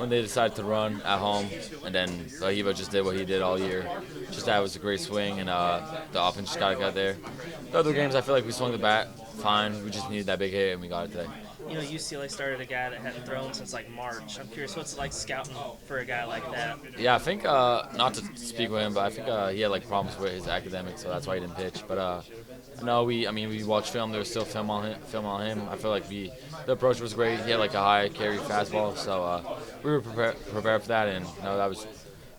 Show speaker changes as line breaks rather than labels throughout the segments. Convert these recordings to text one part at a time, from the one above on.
when they decided to run at home, and then Lahiba just did what he did all year. Just that was a great swing, and the offense just got there. The other games, I feel like we swung the bat fine. We just needed that big hit, and we got it today.
UCLA started a guy that hadn't thrown since like March. I'm curious what's it like scouting for a guy like that.
Yeah, I think not to speak with him, but I think he had like problems with his academics, so that's why he didn't pitch. But no, we watched film. There was still film on him. I feel like the approach was great. He had like a high carry fastball, so we were prepared for that, and that was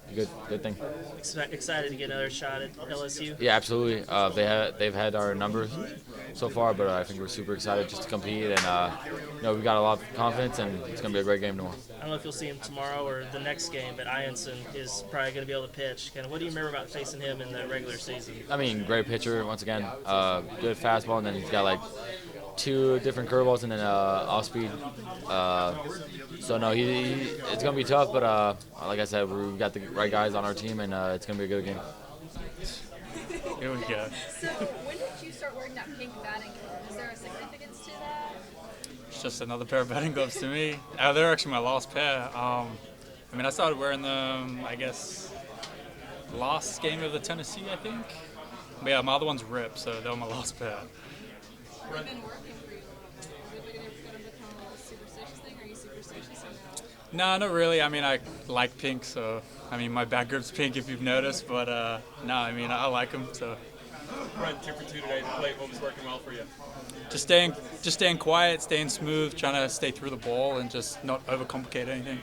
a good thing.
Excited to get another shot at LSU.
Yeah, absolutely. They've had our numbers so far, but I think we're super excited just to compete, and we got a lot of confidence, and it's gonna be a great game tomorrow.
I don't know if you'll see him tomorrow or the next game, but Ianson is probably going to be able to pitch. What do you remember about facing him in the regular season?
I mean, great pitcher once again. Good fastball, and then he's got like 2 different curveballs and then off speed. So no, it's gonna be tough, but like I said, we've got the right guys on our team, and it's gonna be a good game.
Here we go.
So when did you start wearing that pink batting glove? Is there a significance to that?
It's just another pair of batting gloves to me. They're actually my last pair. I started wearing them, I guess, last game of the Tennessee, I think. But yeah, my other one's ripped, so they were my last pair.
They've been working for you. Is it going to become a superstitious thing? Are you superstitious or no?
No, not really. I like pink, so my bat grip's pink if you've noticed. But no, I like them. So
Run 2 for 2 today at the plate. What was working well for you?
just staying quiet, staying smooth, trying to stay through the ball, and just not overcomplicate anything.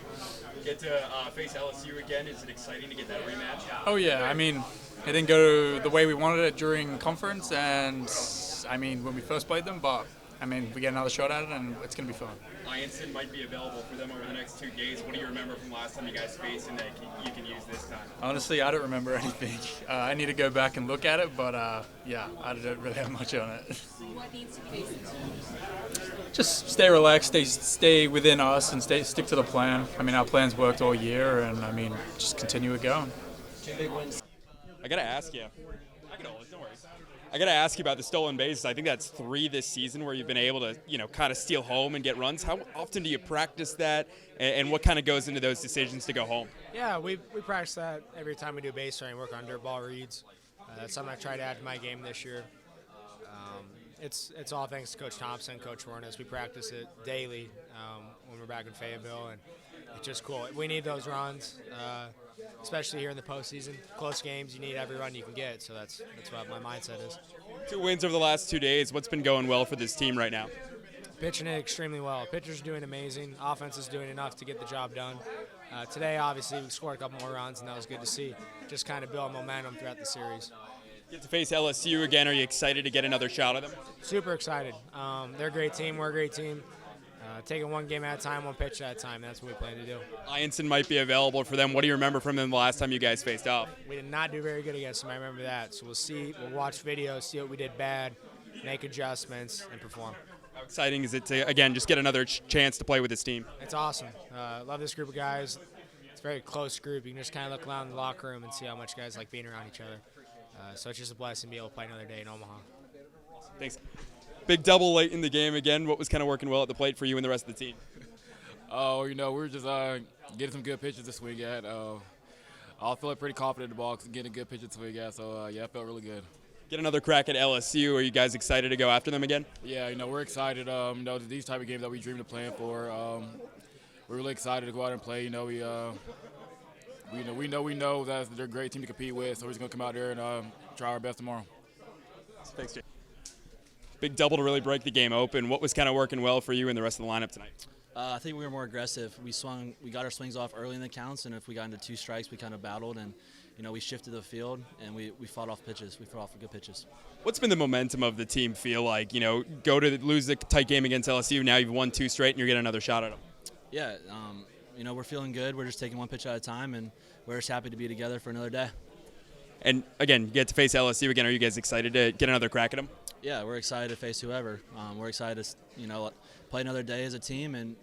Get to face LSU again. Is it exciting to get that rematch?
Oh yeah, it didn't go the way we wanted it during conference, and when we first played them, but we get another shot at it, and it's gonna be fun.
Ianson might be available for them over the next 2 days. What do you remember from last time you guys faced and that you can use this time?
Honestly, I don't remember anything. I need to go back and look at it, but yeah, I don't really have much on it.
What needs to be facing?
Just stay relaxed, stay within us, and stick to the plan. Our plan's worked all year, and just continue it going.
I gotta ask you. I gotta ask you about the stolen bases. I think that's 3 this season where you've been able to, kind of steal home and get runs. How often do you practice that, and what kind of goes into those decisions to go home?
Yeah, we practice that every time we do base running, work on dirt ball reads. That's something I try to add to my game this year. It's all thanks to Coach Thompson, Coach Warnes. We practice it daily when we're back in Fayetteville, and it's just cool. We need those runs, especially here in the postseason. Close games, you need every run you can get, so that's what my mindset is.
2 wins over the last 2 days. What's been going well for this team right now?
Pitching it extremely well. Pitchers are doing amazing. Offense is doing enough to get the job done. Today, obviously, we scored a couple more runs, and that was good to see. Just kind of build momentum throughout the series.
Get to face LSU again. Are you excited to get another shot at them?
Super excited. They're a great team. We're a great team. Taking one game at a time, one pitch at a time. That's what we plan to do.
Ianson might be available for them. What do you remember from them the last time you guys faced off?
We did not do very good against them. I remember that. So we'll watch videos, see what we did bad, make adjustments, and perform.
How exciting is it to, again, just get another chance to play with this team?
It's awesome. Love this group of guys. It's a very close group. You can just kind of look around the locker room and see how much guys like being around each other. So it's just a blessing to be able to play another day in Omaha.
Thanks. Big double late in the game again. What was kind of working well at the plate for you and the rest of the team?
Oh, we were just getting some good pitches to swing at. I felt pretty confident in the ball, getting good pitches to swing at. So, yeah, it felt really good.
Get another crack at LSU. Are you guys excited to go after them again?
Yeah, we're excited. These type of games that we dreamed of playing for. We're really excited to go out and play. We know that they're a great team to compete with, so we're just going to come out there and try our best tomorrow.
Thanks, Jay. Big double to really break the game open. What was kind of working well for you and the rest of the lineup tonight?
I think we were more aggressive. We got our swings off early in the counts, and if we got into 2 strikes, we kind of battled, and we shifted the field, and we fought off pitches. We fought off good pitches.
What's been the momentum of the team feel like? Go to lose the tight game against LSU, now you've won 2 straight, and you're getting another shot at them.
Yeah, we're feeling good. We're just taking one pitch at a time, and we're just happy to be together for another day.
And, again, you get to face LSU again. Are you guys excited to get another crack at them?
Yeah, we're excited to face whoever. We're excited to, play another day as a team, and,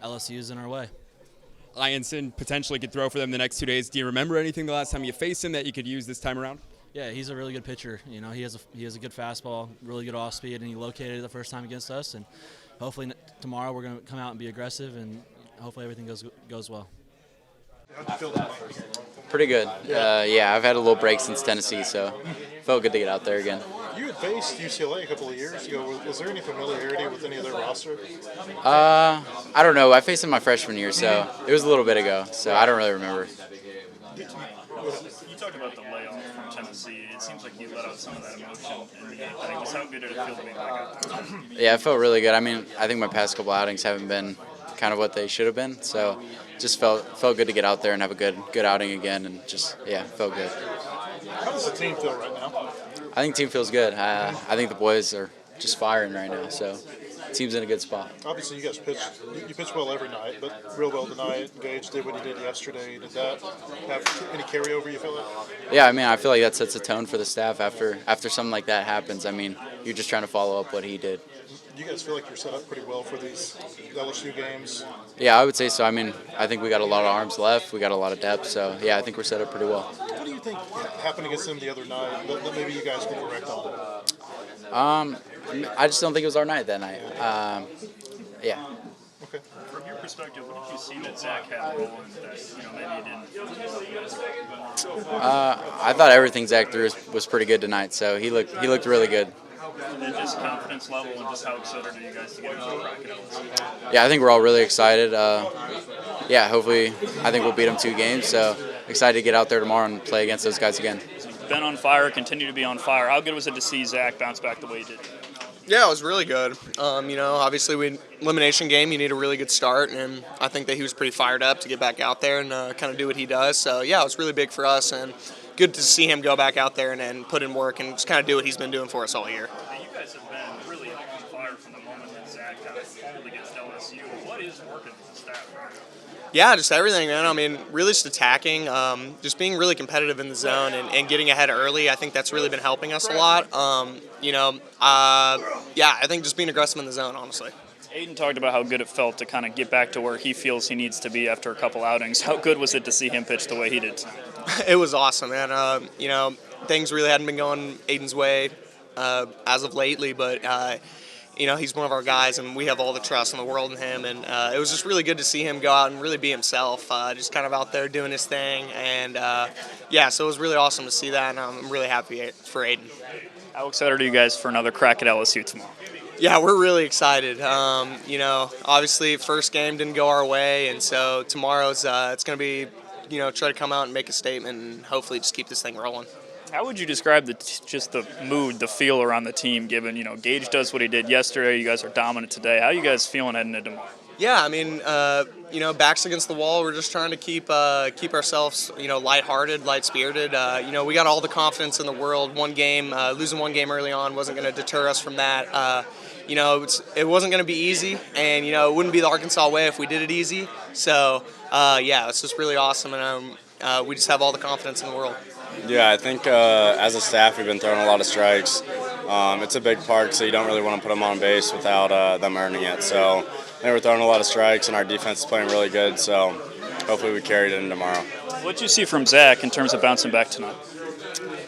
LSU's in our way.
Ianson potentially could throw for them the next 2 days. Do you remember anything the last time you faced him that you could use this time around?
Yeah, he's a really good pitcher. He has a good fastball, really good off speed, and he located it the first time against us. And hopefully tomorrow we're going to come out and be aggressive and hopefully everything goes well.
Pretty good. Yeah, I've had a little break since Tennessee, so felt good to get out there again.
You had faced UCLA a couple of years ago. Was there any familiarity with any of their roster?
I don't know. I faced them my freshman year, so it was a little bit ago, so I don't really remember.
You talked about the layoff from Tennessee. It seems like you let out some of that emotion in the eighth inning. How good did it feel to be back out there?
Yeah, it felt really good. I mean, I think my past couple outings haven't been kind of what they should have been, so just felt good to get out there and have a good outing again, and just, yeah, felt good.
How does the team feel right now?
I think the team feels good. I think the boys are just firing right now, so the team's in a good spot.
Obviously, you guys pitch well every night, but real well tonight. Gage did what he did yesterday. Did that have any carryover, you feel like?
Yeah, I mean, I feel like that sets a tone for the staff after something like that happens. I mean, you're just trying to follow up what he did.
Do you guys feel like you're set up pretty well for these LSU games?
Yeah, I would say so. I mean, I think we got a lot of arms left. We got a lot of depth, so yeah, I think we're set up pretty well.
What do you think happened against them the other night that maybe you guys can correct on?
I just don't think it was our night that night. Yeah.
Okay.
From your perspective, what did you see that Zach had rolling that maybe you didn't?
I thought everything Zach threw was pretty good tonight, so he looked really good.
And then just confidence level and just how excited are you guys to get into the bracket?
Yeah, I think we're all really excited. Yeah, hopefully, I think we'll beat them 2 games. So excited to get out there tomorrow and play against those guys again.
Been on fire, continue to be on fire. How good was it to see Zach bounce back the way he did?
Yeah, it was really good. Obviously, elimination game, you need a really good start, and I think that he was pretty fired up to get back out there and kind of do what he does. So, yeah, it was really big for us, and good to see him go back out there and put in work and just kind of do what he's been doing for us all year.
You guys have been really on fire from the moment that Zach got pulled against LSU. What is working with the staff right now?
Yeah, just everything, man. I mean, really just attacking, just being really competitive in the zone and getting ahead early. I think that's really been helping us a lot. I think just being aggressive in the zone, honestly.
Aiden talked about how good it felt to kind of get back to where he feels he needs to be after a couple outings. How good was it to see him pitch the way he did tonight?
It was awesome, man. Things really hadn't been going Aiden's way as of lately, but he's one of our guys, and we have all the trust in the world in him. And it was just really good to see him go out and really be himself, just kind of out there doing his thing. And, so it was really awesome to see that, and I'm really happy for Aiden.
How excited are you guys for another crack at LSU tomorrow?
Yeah, we're really excited. Obviously, first game didn't go our way, and so tomorrow's it's going to be, try to come out and make a statement and hopefully just keep this thing rolling.
How would you describe just the mood, the feel around the team, given, Gage does what he did yesterday, you guys are dominant today. How are you guys feeling heading into tomorrow?
Yeah, I mean, backs against the wall. We're just trying to keep ourselves, lighthearted, light-spirited. We got all the confidence in the world. Losing one game early on wasn't going to deter us from that. It wasn't going to be easy, and it wouldn't be the Arkansas way if we did it easy. So, it's just really awesome, and we just have all the confidence in the world.
Yeah, I think as a staff we've been throwing a lot of strikes. It's a big park, so you don't really want to put them on base without them earning it. So they were throwing a lot of strikes, and our defense is playing really good. So hopefully we carried it in tomorrow.
What did you see from Zach in terms of bouncing back tonight?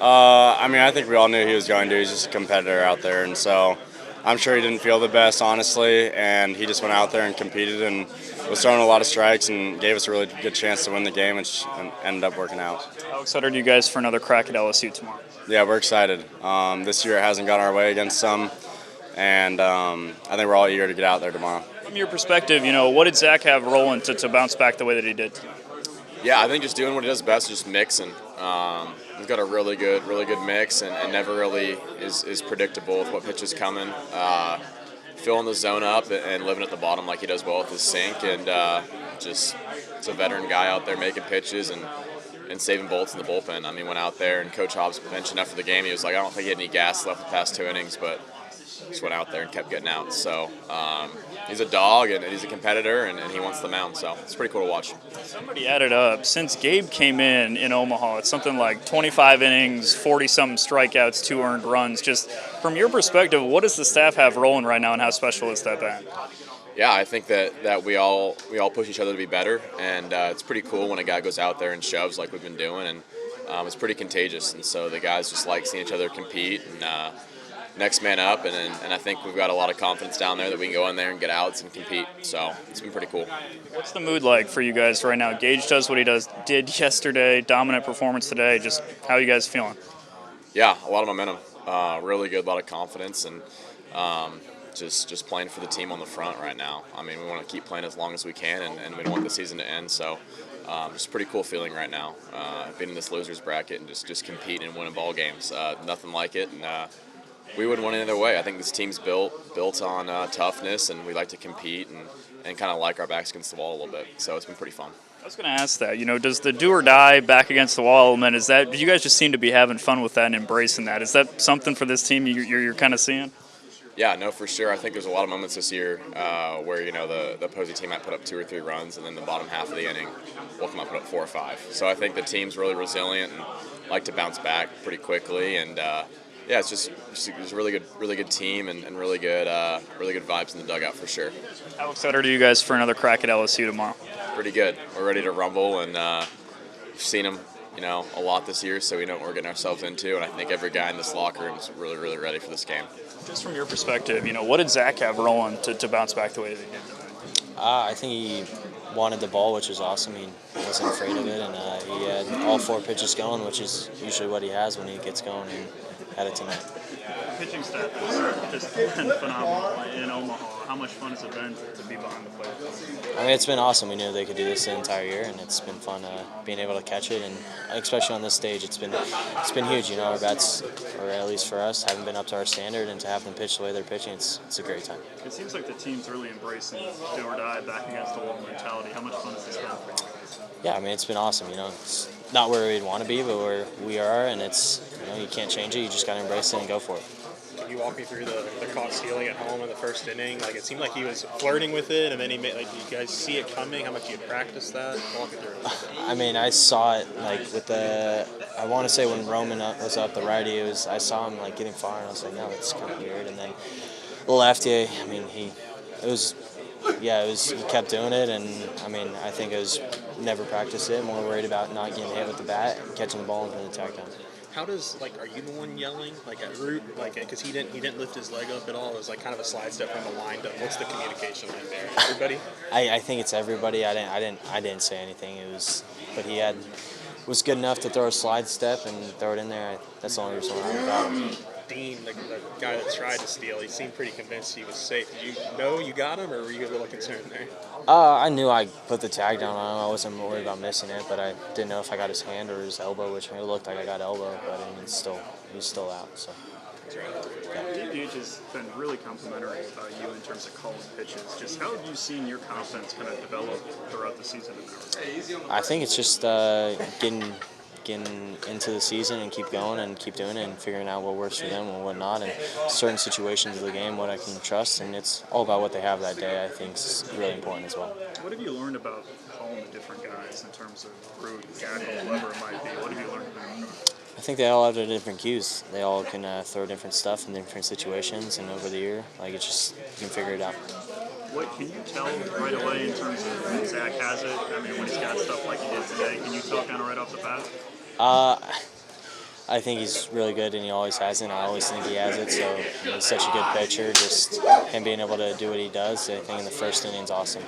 I think we all knew he was going to. He's just a competitor out there, and so I'm sure he didn't feel the best, honestly, and he just went out there and competed and was throwing a lot of strikes and gave us a really good chance to win the game, and ended up working out.
How excited are you guys for another crack at LSU tomorrow?
Yeah, we're excited. This year it hasn't gone our way against some, and I think we're all eager to get out there tomorrow.
From your perspective, what did Zach have rolling to bounce back the way that he did?
Yeah, I think just doing what he does best, just mixing. He's got a really good mix, and never really is predictable with what pitch is coming. Filling the zone up and living at the bottom like he does well with his sink, and just it's a veteran guy out there making pitches and saving bolts in the bullpen. I mean, went out there, and Coach Hobbs mentioned after the game, he was like, I don't think he had any gas left the past 2 innings, but just went out there and kept getting out. So he's a dog, and he's a competitor, and he wants the mound. So it's pretty cool to watch.
Somebody added up. Since Gabe came in Omaha, it's something like 25 innings, 40-something strikeouts, 2 earned runs. Just from your perspective, what does the staff have rolling right now, and how special is that band?
Yeah, I think that we all push each other to be better, and it's pretty cool when a guy goes out there and shoves like we've been doing, and it's pretty contagious. And so the guys just like seeing each other compete, and next man up, and I think we've got a lot of confidence down there that we can go in there and get outs and compete. So it's been pretty cool.
What's the mood like for you guys right now? Gage does what he did yesterday, dominant performance today. Just how are you guys feeling?
Yeah, a lot of momentum, really good, a lot of confidence, and just playing for the team on the front right now. I mean, we want to keep playing as long as we can, and we don't want the season to end. So just a pretty cool feeling right now, being in this losers bracket and just competing and winning ball games. Nothing like it, and we wouldn't want it any other way. I think this team's built on toughness, and we like to compete and kind of like our backs against the wall a little bit. So it's been pretty fun.
I was going to ask that. Does the do or die back against the wall element, do you guys just seem to be having fun with that and embracing that? Is that something for this team you're kind of seeing?
Yeah, no, for sure. I think there's a lot of moments this year where the opposing team might put up 2 or 3 runs, and then the bottom half of the inning will come up and put up 4 or 5. So I think the team's really resilient and like to bounce back pretty quickly. And yeah, it's a really good team and really good vibes in the dugout for sure.
How excited are you guys for another crack at LSU tomorrow?
Pretty good. We're ready to rumble, and we've seen them a lot this year, so we know what we're getting ourselves into, and I think every guy in this locker room is really, really ready for this game.
Just from your perspective, what did Zach have rolling to bounce back the way that he did tonight?
I think he wanted the ball, which was awesome. He wasn't afraid of it, and he had all 4 pitches going, which is usually what he has when he gets going, and had it tonight.
Pitching staff has just been phenomenal in Omaha. How much fun has it been to be behind the plate?
I mean, it's been awesome. We knew they could do this the entire year, and it's been fun being able to catch it, and especially on this stage, it's been huge. Our bats, or at least for us, haven't been up to our standard, and to have them pitch the way they're pitching, it's a great time.
It seems like the team's really embracing do or die, back against the wall mentality. How much fun has this been for you guys?
Yeah, I mean, it's been awesome. It's not where we'd want to be, but where we are, and it's you can't change it. You just got to embrace it and go for it.
Can you walk me through the caught stealing at home in the first inning? Like, it seemed like he was flirting with it, and then he made, like, you guys see it coming? How much you practice that? Walk me through it.
I mean, I saw it with I want to say when Roman was up, the righty, I saw him getting far, and I was like, no, it's kind of weird. And then the lefty, I mean, he kept doing it, and I mean, I think it was never practiced it, more worried about not getting hit with the bat, catching the ball, and putting the tack down.
How does, are you the one yelling, at root, because he didn't lift his leg up at all? It was kind of a slide step from the wind up. What's the communication like there? Everybody?
I think it's everybody. I didn't say anything. But he was good enough to throw a slide step and throw it in there. That's the only reason why I got him.
Dean, the guy that tried to steal, he seemed pretty convinced he was safe. Did you know you got him, or were you a little concerned there?
I knew I put the tag down on him. I wasn't worried about missing it, but I didn't know if I got his hand or his elbow, which it looked like I got elbow, but I mean, he's still out. So.
That's right. Gage has been really complimentary about you in terms of calling pitches. Just how have you seen your confidence kind of develop throughout the season?
I think it's just getting into the season and keep going and keep doing it and figuring out what works for them and what not, and certain situations of the game what I can trust, and it's all about what they have that day. I think is really important as well.
What have you learned about calling the different guys in terms of root, gackle, whoever it might be? What have you learned about them?
I think they all have their different cues. They all can throw different stuff in different situations, and over the year, it's just you can figure it out.
What can you tell right away in terms of when Zach has it? I mean, when he's got stuff like he did today, can you tell kind of right off the bat?
I think he's really good, and he always has it, and I always think he has it. So he's such a good pitcher. Just him being able to do what he does, I think in the first inning is awesome.